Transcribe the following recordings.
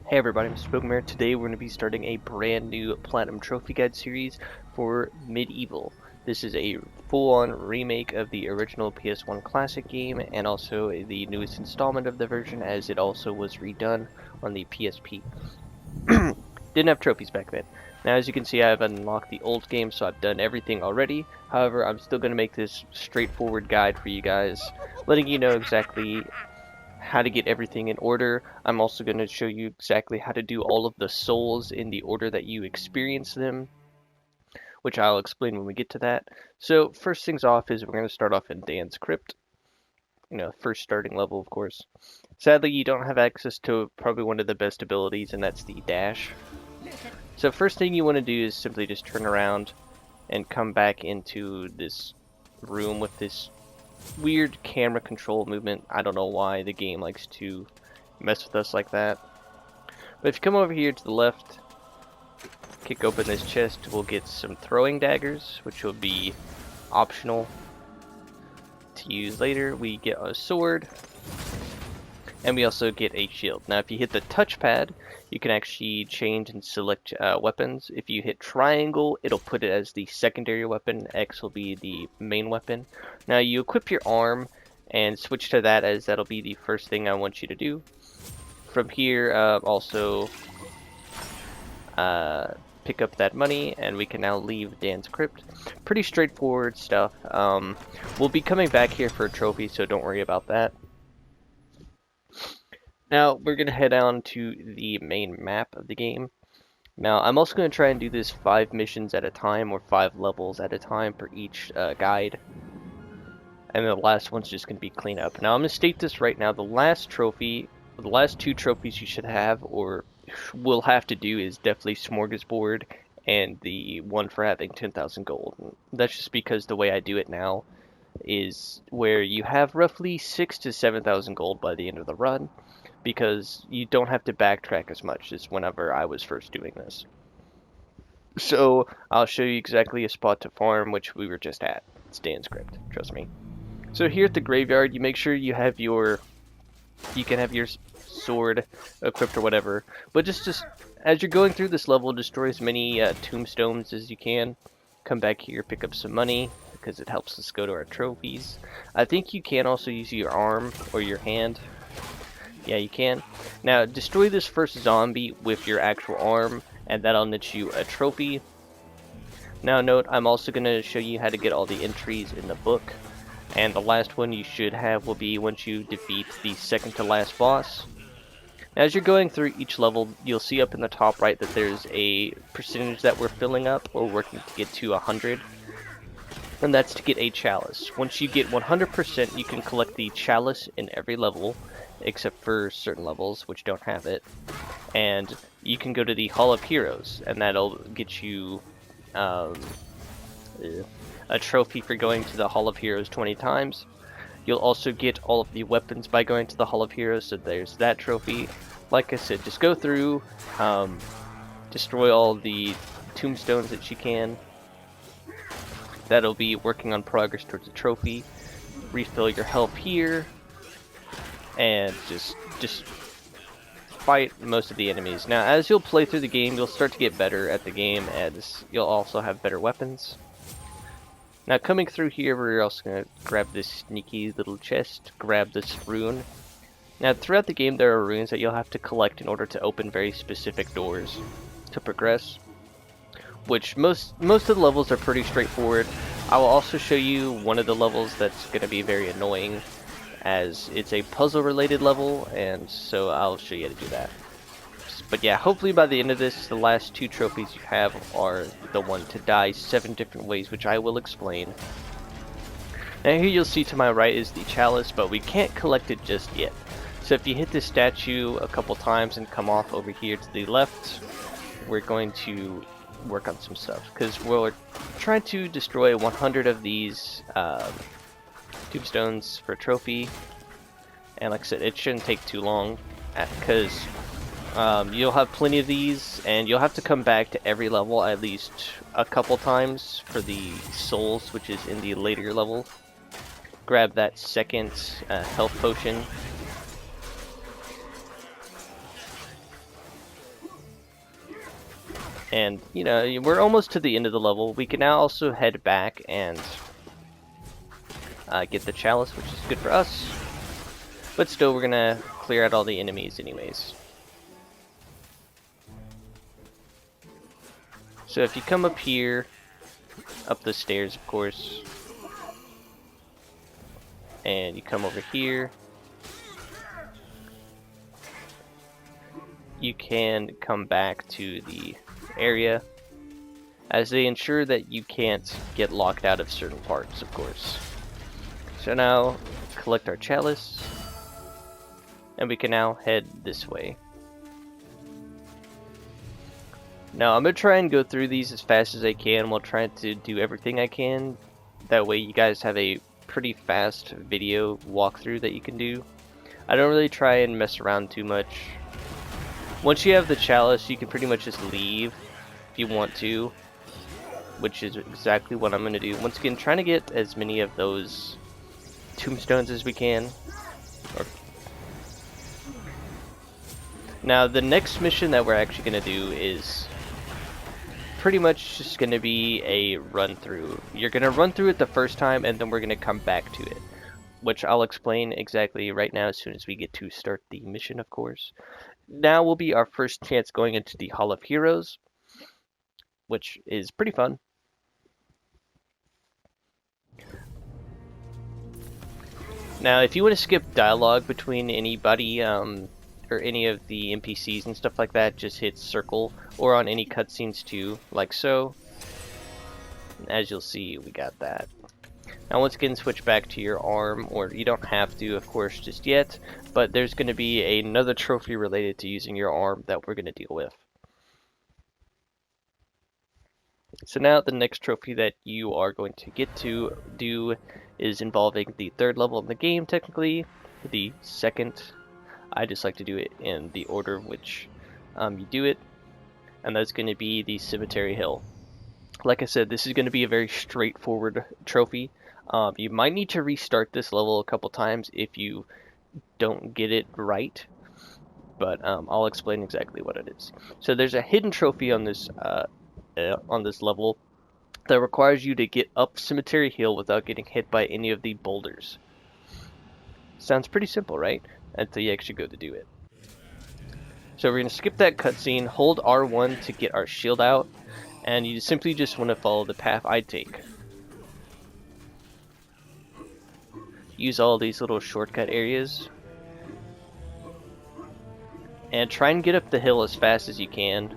Hey everybody, I'm Spookmare. Today we're going to be starting a brand new Platinum Trophy Guide series for Medieval. This is a full-on remake of the original PS1 classic game and also the newest installment of the version, as it also was redone on the PSP. Didn't have trophies back then. Now as you can see, I've unlocked the old game, so I've done everything already. However, I'm still going to make this straightforward guide for you guys, letting you know exactly how to get everything in order. I'm also going to show you exactly how to do all of the souls in the order that you experience them, which I'll explain when we get to that. So first things off is we're going to start off in Dan's Crypt. First starting level, of course. Sadly, you don't have access to probably one of the best abilities, and that's the dash. So first thing you want to do is simply just turn around and come back into this room with this weird camera control movement. I don't know why the game likes to mess with us like that. But if you come over here to the left, kick open this chest, we'll get some throwing daggers, which will be optional to use later. We get a sword, and we also get a shield. Now if you hit the touchpad, you can actually change and select weapons. If you hit triangle, it'll put it as the secondary weapon. X will be the main weapon. Now you equip your arm and switch to that, as that'll be the first thing I want you to do. From here, also pick up that money, and we can now leave Dan's Crypt. Pretty straightforward stuff. We'll be coming back here for a trophy, so don't worry about that. Now, we're going to head on to the main map of the game. Now, I'm also going to try and do this 5 missions at a time, or 5 levels at a time for each guide. And the last one's just going to be cleanup. Now, I'm going to state this right now. The last 2 trophies you should have, or will have to do, is definitely Smorgasbord and the one for having 10,000 gold. And that's just because the way I do it now is where you have roughly 6,000 to 7,000 gold by the end of the run, because you don't have to backtrack as much as whenever I was first doing this. So I'll show you exactly a spot to farm, which we were just at. It's Dan's Crypt, trust me. So here at the graveyard, you make sure you can have your sword equipped or whatever, but just as you're going through this level, destroy as many tombstones as you can. Come back here, pick up some money, because it helps us go to our trophies. I think you can also use your arm or your hand. Yeah, you can. Now, destroy this first zombie with your actual arm, and that'll net you a trophy. Now note, I'm also going to show you how to get all the entries in the book. And the last one you should have will be once you defeat the second to last boss. Now, as you're going through each level, you'll see up in the top right that there's a percentage that we're filling up, or working to get to 100. And that's to get a Chalice. Once you get 100%, you can collect the Chalice in every level, except for certain levels which don't have it. And you can go to the Hall of Heroes, and that'll get you a trophy for going to the Hall of Heroes 20 times. You'll also get all of the weapons by going to the Hall of Heroes, so there's that trophy. Like I said, just go through, destroy all the tombstones that you can. That'll be working on progress towards a trophy. Refill your health here, and just fight most of the enemies. Now, as you'll play through the game, you'll start to get better at the game, as you'll also have better weapons. Now, coming through here, we're also going to grab this sneaky little chest, grab this rune. Now, throughout the game, there are runes that you'll have to collect in order to open very specific doors to progress, which most of the levels are pretty straightforward. I will also show you one of the levels that's going to be very annoying, as it's a puzzle related level, and so I'll show you how to do that. But yeah, hopefully by the end of this, the last 2 trophies you have are the one to die 7 different ways, which I will explain. Now here you'll see to my right is the Chalice, but we can't collect it just yet. So if you hit this statue a couple times and come off over here to the left, we're going to work on some stuff, because we're trying to destroy 100 of these tombstones for a trophy. And like I said, it shouldn't take too long, because you'll have plenty of these, and you'll have to come back to every level at least a couple times for the souls, which is in the later level. Grab that second health potion, And, you know, we're almost to the end of the level. We can now also head back and get the Chalice, which is good for us. But still, we're gonna clear out all the enemies anyways. So if you come up here, up the stairs, of course, and you come over here, you can come back to the area, as they ensure that you can't get locked out of certain parts, of course. So now, collect our Chalice, and we can now head this way. Now, I'm going to try and go through these as fast as I can while trying to do everything I can. That way you guys have a pretty fast video walkthrough that you can do. I don't really try and mess around too much. Once you have the Chalice, you can pretty much just leave if you want to, which is exactly what I'm going to do. Once again, trying to get as many of those tombstones as we can. Now, the next mission that we're actually going to do is pretty much just going to be a run through. You're going to run through it the first time, and then we're going to come back to it, which I'll explain exactly right now as soon as we get to start the mission, of course. Now will be our first chance going into the Hall of Heroes, which is pretty fun. Now, if you want to skip dialogue between anybody, or any of the NPCs and stuff like that, just hit circle, or on any cutscenes too, like so. As you'll see, we got that. Now once again, switch back to your arm, or you don't have to, of course, just yet, but there's going to be another trophy related to using your arm that we're going to deal with. So now the next trophy that you are going to get to do is involving the third level of the game, technically, the second. I just like to do it in the order in which you do it, and that's going to be the Cemetery Hill. Like I said, this is going to be a very straightforward trophy. You might need to restart this level a couple times if you don't get it right, but I'll explain exactly what it is. So there's a hidden trophy on this level that requires you to get up Cemetery Hill without getting hit by any of the boulders. Sounds pretty simple, right? Until you actually go to do it. So we're going to skip that cutscene, hold R1 to get our shield out, and you simply just want to follow the path I take. Use all these little shortcut areas, and try and get up the hill as fast as you can.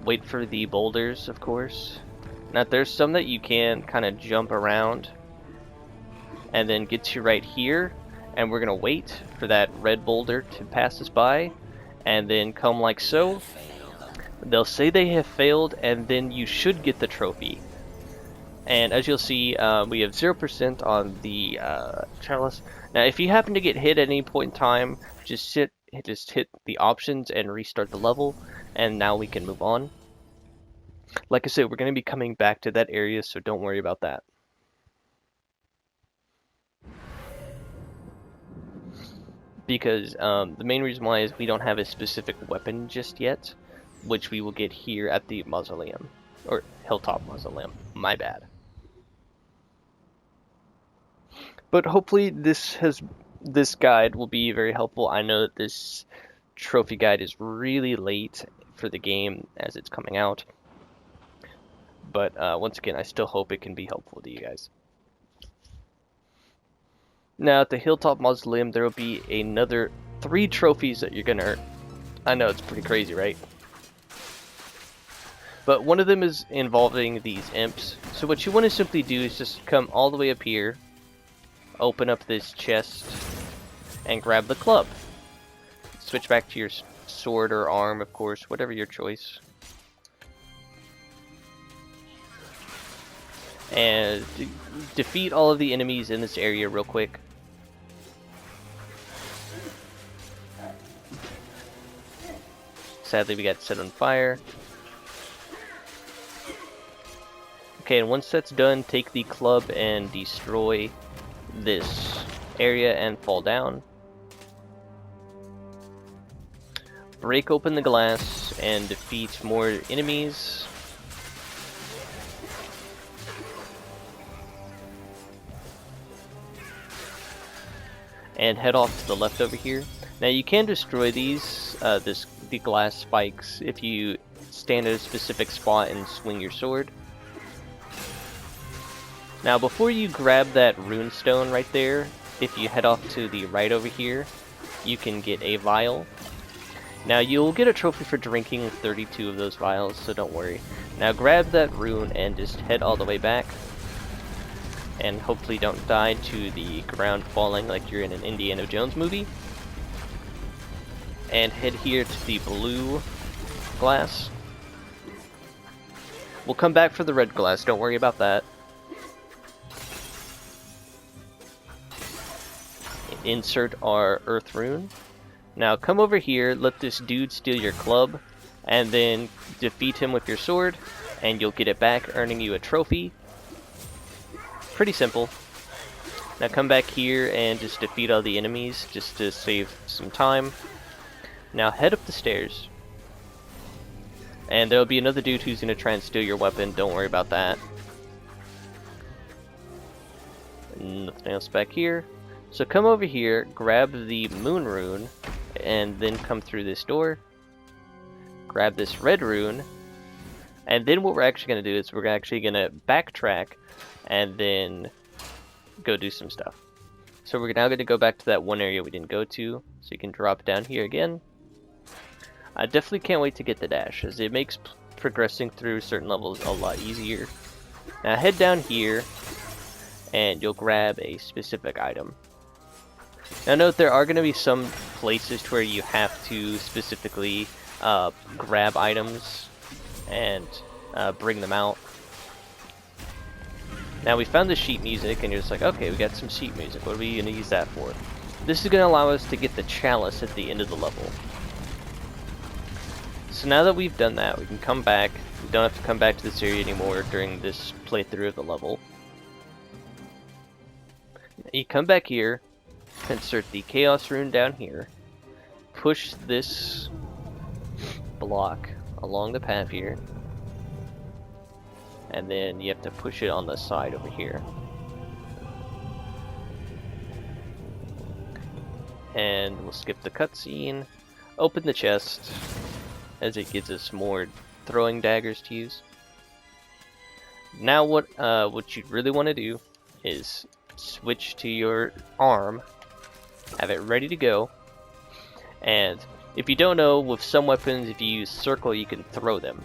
Wait for the boulders, of course. Now there's some that you can kind of jump around and then get to right here, and we're gonna wait for that red boulder to pass us by, and then come like so. They'll say they have failed, and then you should get the trophy. And as you'll see, we have 0% on the Chalice. Now if you happen to get hit at any point in time, just hit the options and restart the level, and now we can move on. Like I said, we're going to be coming back to that area, so don't worry about that. Because the main reason why is we don't have a specific weapon just yet, which we will get here at the mausoleum, or hilltop mausoleum, my bad. But hopefully this guide will be very helpful. I know that this trophy guide is really late for the game as it's coming out, but once again, I still hope it can be helpful to you guys. Now at the Hilltop Mausoleum, there will be another 3 trophies that you're gonna earn. I know, it's pretty crazy, right? But one of them is involving these imps. So what you want to simply do is just come all the way up here, open up this chest, and grab the club. Switch back to your sword or arm, of course, whatever your choice. And defeat all of the enemies in this area real quick. Sadly, we got set on fire. Okay, and once that's done, take the club and destroy this area and fall down. Break open the glass. stairs and defeat more enemies. And head off to the left over here. Now you can destroy these, the glass spikes if you stand at a specific spot and swing your sword. Now before you grab that rune stone right there, if you head off to the right over here, you can get a vial. Now you'll get a trophy for drinking 32 of those vials, so don't worry. Now grab that rune and just head all the way back. And hopefully don't die to the ground falling like you're in an Indiana Jones movie. And head here to the blue glass. We'll come back for the red glass, don't worry about that. Insert our earth rune. Now come over here, let this dude steal your club, and then defeat him with your sword, and you'll get it back, earning you a trophy. Pretty simple. Now come back here and just defeat all the enemies, just to save some time. Now head up the stairs. And there'll be another dude who's going to try and steal your weapon, don't worry about that. Nothing else back here. So come over here, grab the moon rune, and then come through this door. Grab this red rune, and then what we're actually going to do is we're actually going to backtrack and then go do some stuff. So we're now going to go back to that one area we didn't go to, so you can drop down here again. I definitely can't wait to get the dash, as it makes progressing through certain levels a lot easier. Now head down here, and you'll grab a specific item. Now note there are going to be some places where you have to specifically grab items and bring them out. Now we found the sheet music and you're just like, okay, we got some sheet music, what are we going to use that for? This is going to allow us to get the chalice at the end of the level. So now that we've done that, we can come back. We don't have to come back to this area anymore during this playthrough of the level. You come back here, insert the chaos rune down here, push this block along the path here, and then you have to push it on the side over here. And we'll skip the cutscene, open the chest, as it gives us more throwing daggers to use. Now what you really want to do is switch to your arm, have it ready to go, and if you don't know, with some weapons, if you use circle, you can throw them.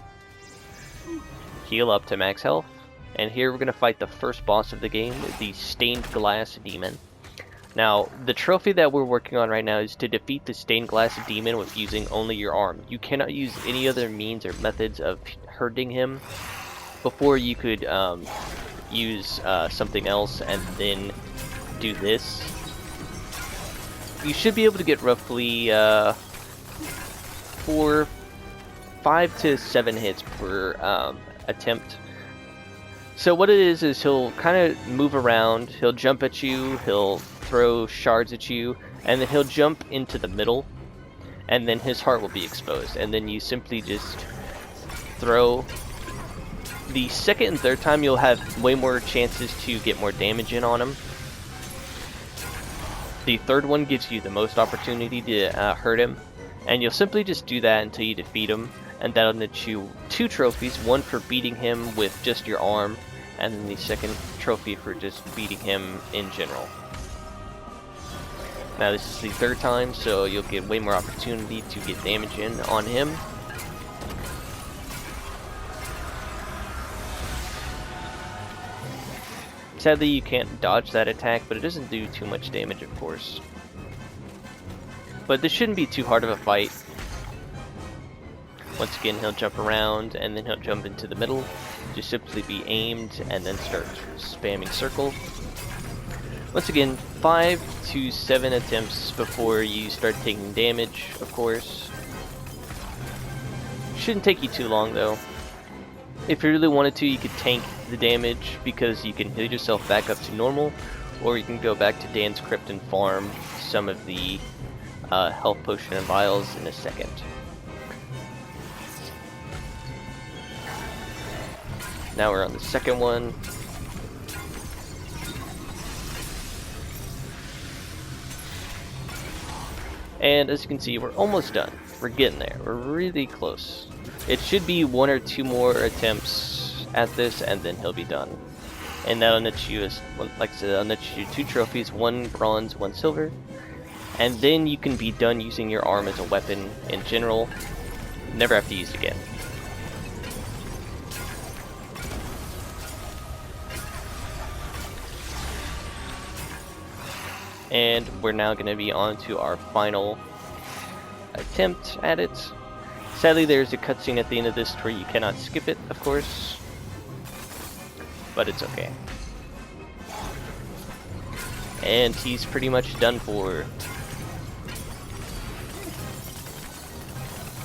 Heal up to max health, and here we're going to fight the first boss of the game, the Stained Glass Demon. Now, the trophy that we're working on right now is to defeat the Stained Glass Demon with using only your arm. You cannot use any other means or methods of hurting him. Before you could use something else and then do this. You should be able to get roughly 5 to 7 hits per attempt. So what it is he'll kind of move around, he'll jump at you, he'll throw shards at you, and then he'll jump into the middle, and then his heart will be exposed, and then you simply just throw. The second and third time you'll have way more chances to get more damage in on him. The third one gives you the most opportunity to hurt him, and you'll simply just do that until you defeat him, and that'll net you 2 trophies, one for beating him with just your arm, and then the second trophy for just beating him in general. Now this is the third time, so you'll get way more opportunity to get damage in on him. Sadly, you can't dodge that attack, but it doesn't do too much damage, of course. But this shouldn't be too hard of a fight. Once again, he'll jump around, and then he'll jump into the middle. Just simply be aimed, and then start spamming circle. Once again, 5 to 7 attempts before you start taking damage, of course. Shouldn't take you too long, though. If you really wanted to, you could tank the damage, because you can heal yourself back up to normal, or you can go back to Dan's Crypt and farm some of the health potion and vials in a second. Now we're on the second one. And as you can see, we're almost done. We're getting there. We're really close. It should be 1 or 2 more attempts at this, and then he'll be done. And that'll net you, like I said, that'll net you 2 trophies, 1 bronze, 1 silver. And then you can be done using your arm as a weapon in general. Never have to use it again. And we're now going to be on to our final attempt at it. Sadly, there's a cutscene at the end of this where you cannot skip it, of course. But it's okay. And he's pretty much done for.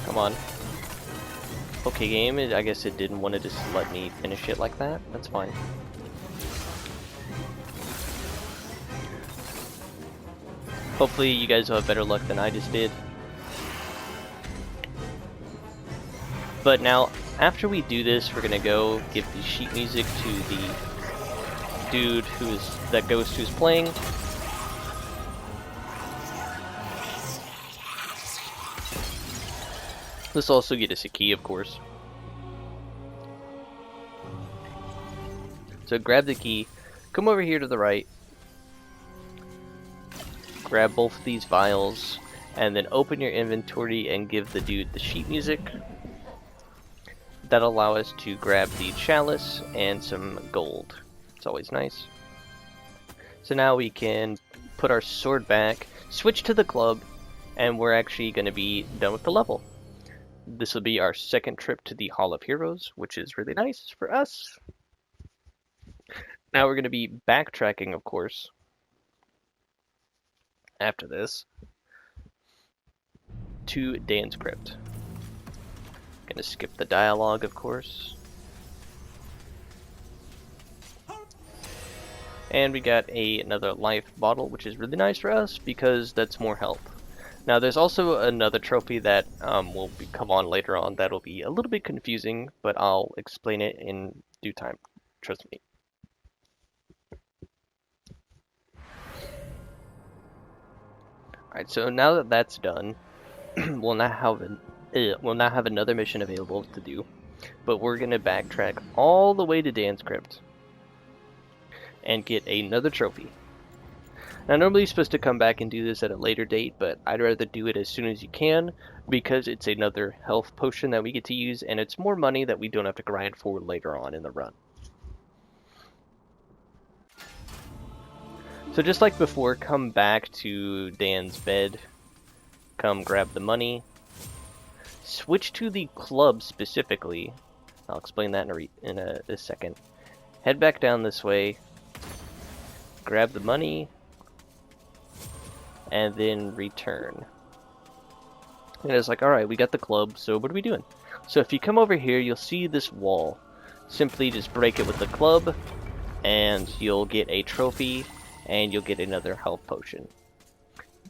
Come on. Okay, game. I guess it didn't want to just let me finish it like that. That's fine. Hopefully you guys will have better luck than I just did. But now, after we do this, we're gonna go give the sheet music to the dude that ghost who's playing. This will also get us a key, of course. So grab the key, come over here to the right, grab both of these vials, and then open your inventory and give the dude the sheet music. That'll allow us to grab the chalice and some gold. It's always nice. So now we can put our sword back, switch to the club, and we're actually going to be done with the level. This will be our second trip to the Hall of Heroes, which is really nice for us. Now we're going to be backtracking, of course, after this, to Dan's Crypt. Gonna skip the dialogue, of course. And we got another life bottle, which is really nice for us because that's more health. Now there's also another trophy that will come on later on that'll be a little bit confusing, but I'll explain it in due time. Trust me. Alright, so now that that's done, we'll now have another mission available to do, but we're gonna backtrack all the way to Dan's Crypt and get another trophy. Now normally you're supposed to come back and do this at a later date, but I'd rather do it as soon as you can because it's another health potion that we get to use, and it's more money that we don't have to grind for later on in the run. So just like before, come back to Dan's bed, come grab the money, switch to the club specifically. I'll explain that in a second. Head back down this way, grab the money, and then return. And it's like, alright, we got the club, so what are we doing? So if you come over here, you'll see this wall. Simply just break it with the club, and you'll get a trophy, and you'll get another health potion.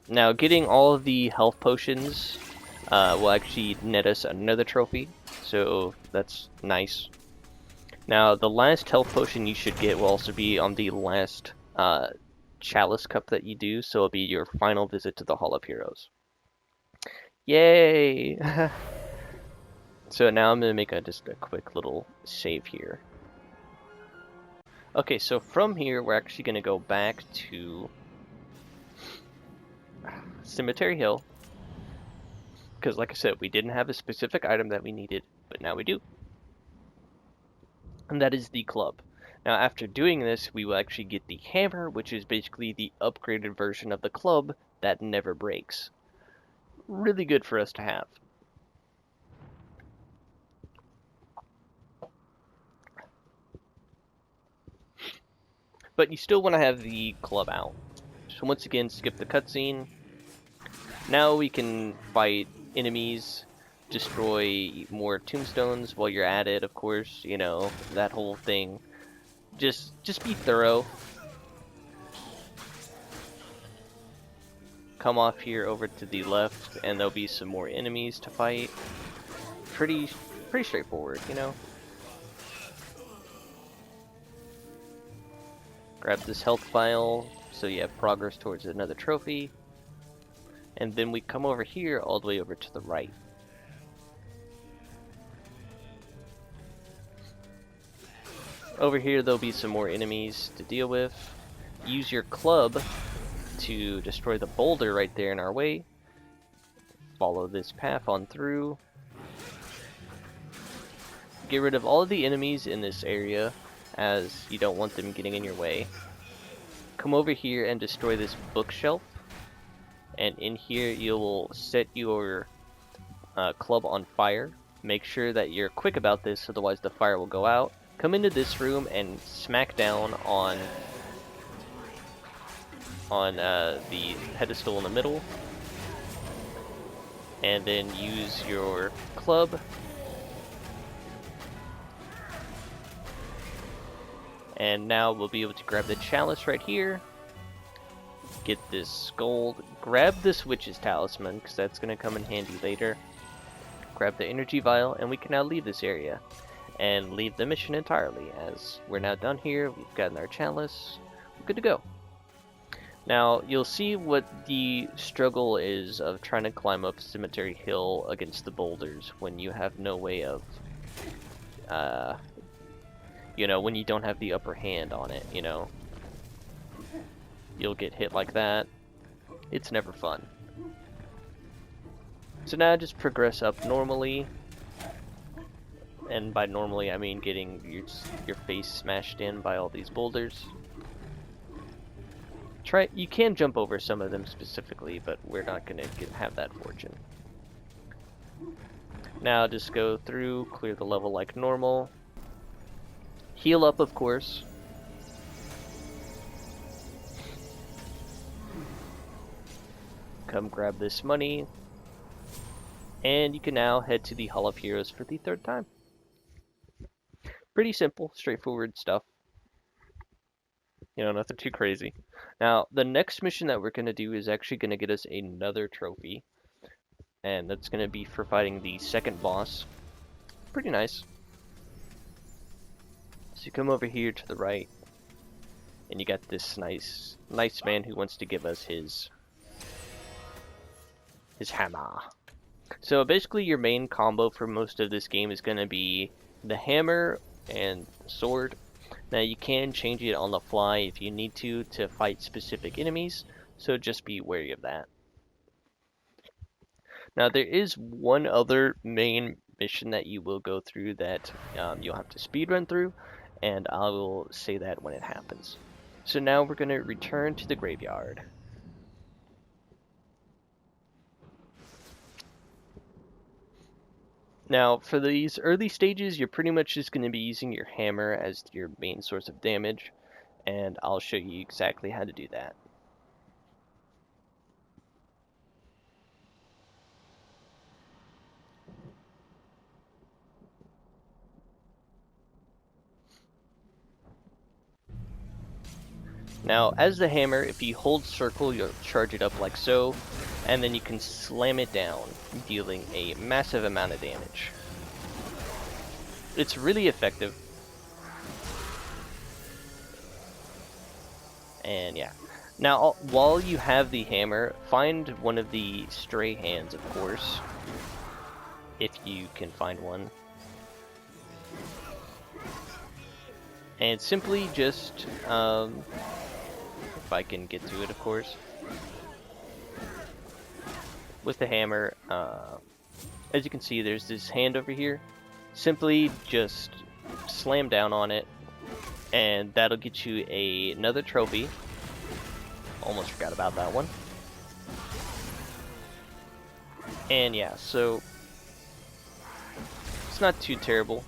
Now, getting all of the health potions will actually net us another trophy, so that's nice. Now, the last health potion you should get will also be on the last Chalice cup that you do, so it'll be your final visit to the Hall of Heroes. Yay! So now I'm going to make just a quick little save here. Okay, so from here we're actually going to go back to Cemetery Hill, because like I said, we didn't have a specific item that we needed, but now we do. And that is the club. Now after doing this, we will actually get the hammer, which is basically the upgraded version of the club that never breaks. Really good for us to have. But you still want to have the club out. So once again, skip the cutscene. Now we can fight enemies, destroy more tombstones while you're at it, of course, you know, that whole thing. Just be thorough. Come off here over to the left, and there'll be some more enemies to fight. Pretty straightforward, you know. Grab this health vial so you have progress towards another trophy. And then we come over here all the way over to the right. Over here there'll be some more enemies to deal with. Use your club to destroy the boulder right there in our way. Follow this path on through. Get rid of all of the enemies in this area, as you don't want them getting in your way. Come over here and destroy this bookshelf. And in here you'll set your club on fire. Make sure that you're quick about this, otherwise the fire will go out. Come into this room and smack down on the pedestal in the middle. And then use your club. And now we'll be able to grab the chalice right here. Get this gold. Grab this witch's talisman, because that's going to come in handy later. Grab the energy vial, and we can now leave this area. And leave the mission entirely, as we're now done here. We've gotten our chalice. We're good to go. Now, you'll see what the struggle is of trying to climb up Cemetery Hill against the boulders when you have no way of, you know, when you don't have the upper hand on it, you know. You'll get hit like that. It's never fun. So now just progress up normally. And by normally, I mean getting your face smashed in by all these boulders. You can jump over some of them specifically, but we're not going to have that fortune. Now just go through, clear the level like normal. Heal up, of course. Come grab this money. And you can now head to the Hall of Heroes for the 3rd time. Pretty simple, straightforward stuff. You know, nothing too crazy. Now, the next mission that we're going to do is actually going to get us another trophy. And that's going to be for fighting the 2nd boss. Pretty nice. So you come over here to the right. And you got this nice man who wants to give us his hammer. So basically your main combo for most of this game is going to be the hammer and sword. Now you can change it on the fly if you need to fight specific enemies, so just be wary of that. Now there is one other main mission that you will go through that you'll have to speedrun through, and I will say that when it happens. So now we're going to return to the graveyard. Now, for these early stages, you're pretty much just going to be using your hammer as your main source of damage, and I'll show you exactly how to do that. Now, as the hammer, if you hold circle, you'll charge it up like so, and then you can slam it down, dealing a massive amount of damage. It's really effective. And yeah. Now, while you have the hammer, find one of the stray hands, of course, if you can find one. And simply just, if I can get to it, of course, with the hammer, as you can see, there's this hand over here. Simply just slam down on it, and that'll get you another trophy. Almost forgot about that one. And yeah, so it's not too terrible.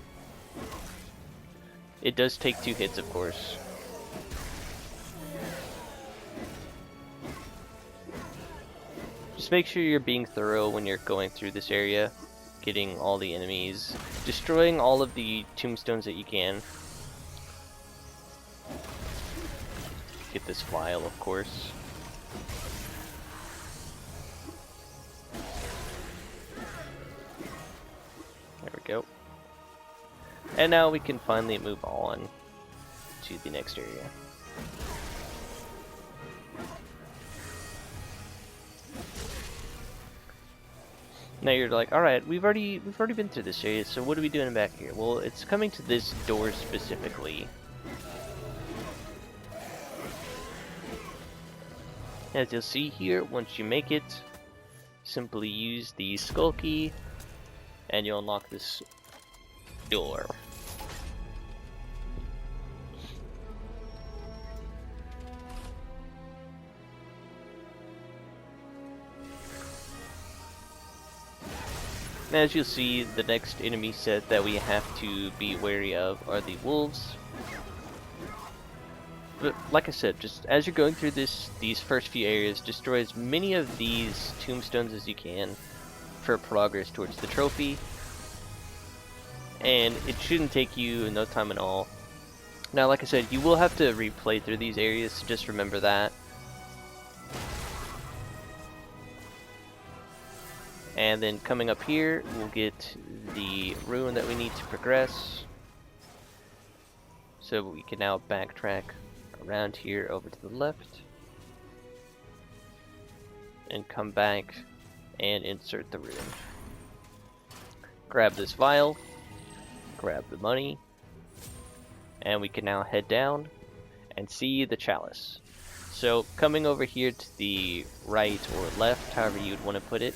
It does take 2 hits, of course. Just make sure you're being thorough when you're going through this area, getting all the enemies, destroying all of the tombstones that you can. Get this vial, of course. There we go. And now we can finally move on to the next area. Now you're like, alright, we've already been through this area, so what are we doing back here? Well, it's coming to this door specifically. As you'll see here, once you make it, simply use the skull key, and you'll unlock this door. As you'll see, the next enemy set that we have to be wary of are the wolves. But like I said, just as you're going through these first few areas, destroy as many of these tombstones as you can for progress towards the trophy. And it shouldn't take you no time at all. Now, like I said, you will have to replay through these areas, so just remember that. And then coming up here, we'll get the ruin that we need to progress. So we can now backtrack around here over to the left. And come back and insert the ruin. Grab this vial. Grab the money. And we can now head down and see the chalice. So coming over here to the right or left, however you'd want to put it,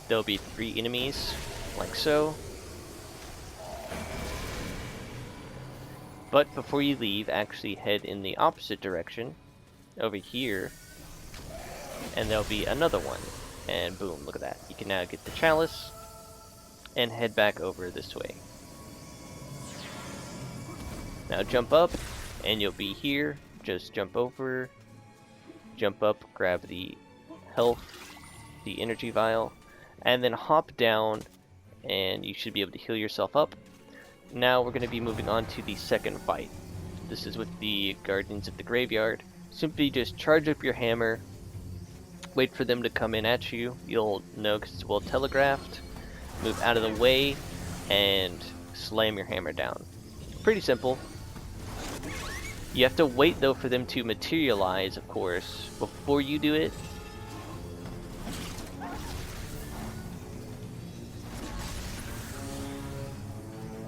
there'll be 3 enemies, like so. But before you leave, actually head in the opposite direction, over here, and there'll be another one. And boom, look at that. You can now get the chalice, and head back over this way. Now jump up, and you'll be here. Just jump over, jump up, grab the health, the energy vial, and then hop down, and you should be able to heal yourself up. Now we're going to be moving on to the second fight. This is with the Guardians of the Graveyard. Simply just charge up your hammer, wait for them to come in at you. You'll know because it's well telegraphed. Move out of the way, and slam your hammer down. Pretty simple. You have to wait though for them to materialize, of course, before you do it.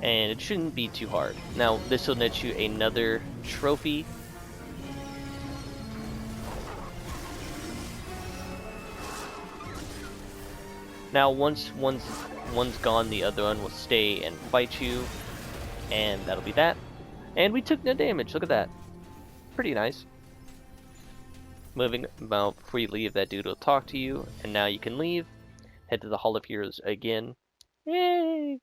And it shouldn't be too hard. Now this will net you another trophy. Now once one's gone, the other one will stay and fight you, and that'll be that. And we took no damage, look at that. Pretty nice. Moving about, before you leave, that dude will talk to you, and now you can leave. Head to the Hall of Heroes again. Yay!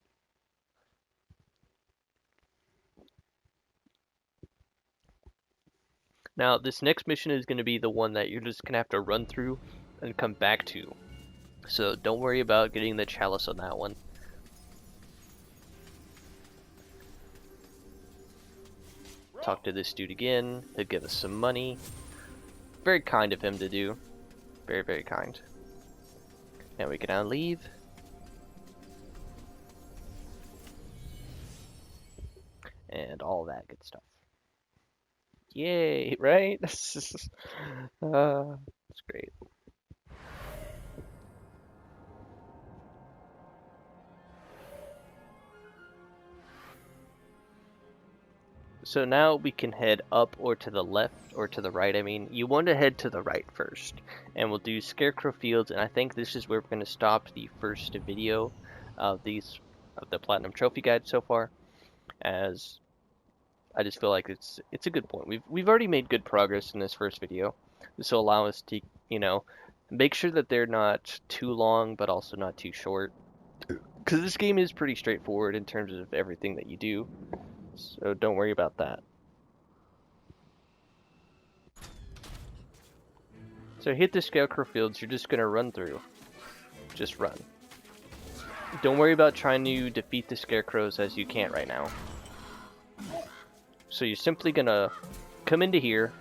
Now, this next mission is going to be the one that you're just going to have to run through and come back to. So don't worry about getting the chalice on that one. Talk to this dude again. He'll give us some money. Very kind of him to do. Very, very kind. Now we can now leave. And all that good stuff. Yay, right? It's great. So now we can head up or to the left, or to the right, I mean. You want to head to the right first. And we'll do Scarecrow Fields, and I think this is where we're going to stop the first video of the Platinum Trophy Guide so far. As I just feel like it's a good point. We've already made good progress in this first video. This will allow us to, you know, make sure that they're not too long, but also not too short. Because this game is pretty straightforward in terms of everything that you do. So don't worry about that. So hit the Scarecrow Fields, you're just going to run through. Just run. Don't worry about trying to defeat the Scarecrows, as you can't right now. So you're simply going to come into here,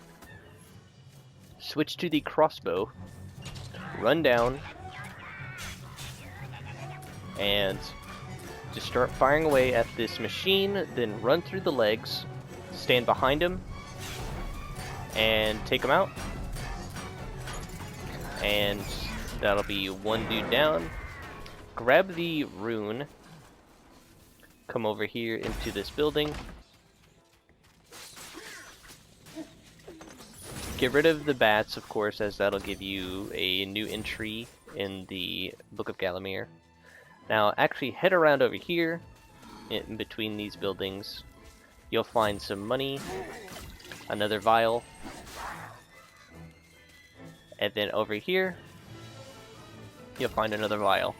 switch to the crossbow, run down, and just start firing away at this machine, then run through the legs, stand behind him, and take him out. And that'll be one dude down. grab the rune, come over here into this building, get rid of the bats, of course, as that'll give you a new entry in the Book of Galamir. Now, actually head around over here, in between these buildings. You'll find some money, another vial, and then over here, you'll find another vial.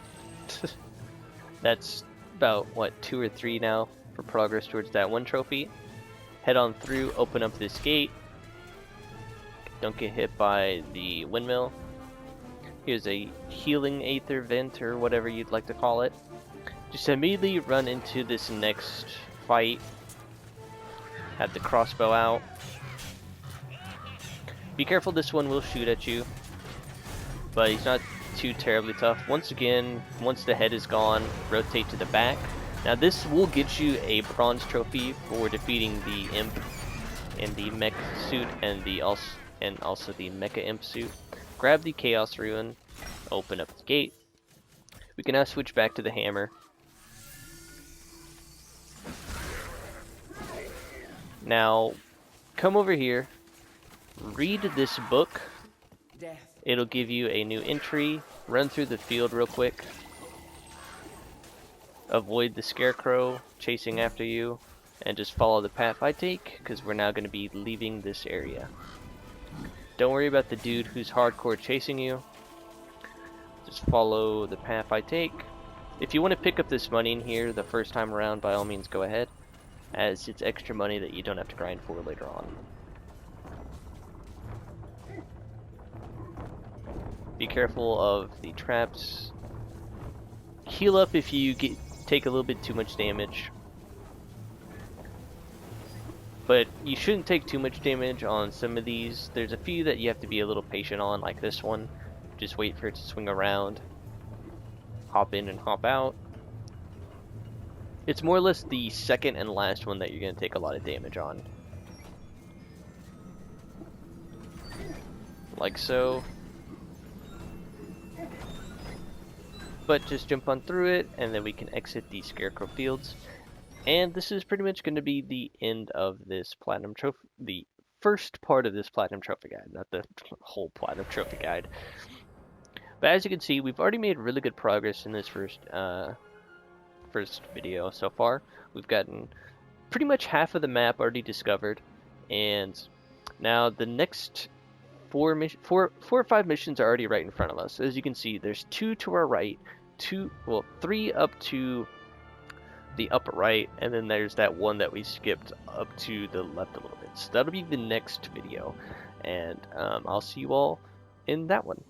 That's about, what, 2 or 3 now for progress towards that one trophy. Head on through, open up this gate. Don't get hit by the windmill. Here's a healing aether vent, or whatever you'd like to call it. Just immediately run into this next fight. Have the crossbow out. Be careful, this one will shoot at you, but he's not too terribly tough. Once again, once the head is gone, rotate to the back. Now this will get you a bronze trophy for defeating the imp in the mech suit and also the mecha imp suit. Grab the chaos rune, open up the gate. We can now switch back to the hammer. Now come over here, read this book. It'll give you a new entry. Run through the field real quick. Avoid the Scarecrow chasing after you, and just follow the path I take, because we're now going to be leaving this area. Don't worry about the dude who's hardcore chasing you. Just follow the path I take. If you want to pick up this money in here the first time around, by all means go ahead, as it's extra money that you don't have to grind for later on. Be careful of the traps. Heal up if you take a little bit too much damage. But you shouldn't take too much damage on some of these. There's a few that you have to be a little patient on, like this one. Just wait for it to swing around. Hop in and hop out. It's more or less the second and last one that you're going to take a lot of damage on. Like so. But just jump on through it, and then we can exit the Scarecrow Fields. And this is pretty much going to be the end of this Platinum Trophy, the first part of this Platinum Trophy Guide, not the whole Platinum Trophy Guide. But as you can see, we've already made really good progress in this first video so far. We've gotten pretty much half of the map already discovered, and now the next 4 or 5 missions are already right in front of us. As you can see, there's 2 to our right, 3 up to the upper right, and then there's that one that we skipped up to the left a little bit. So that'll be the next video, and I'll see you all in that one.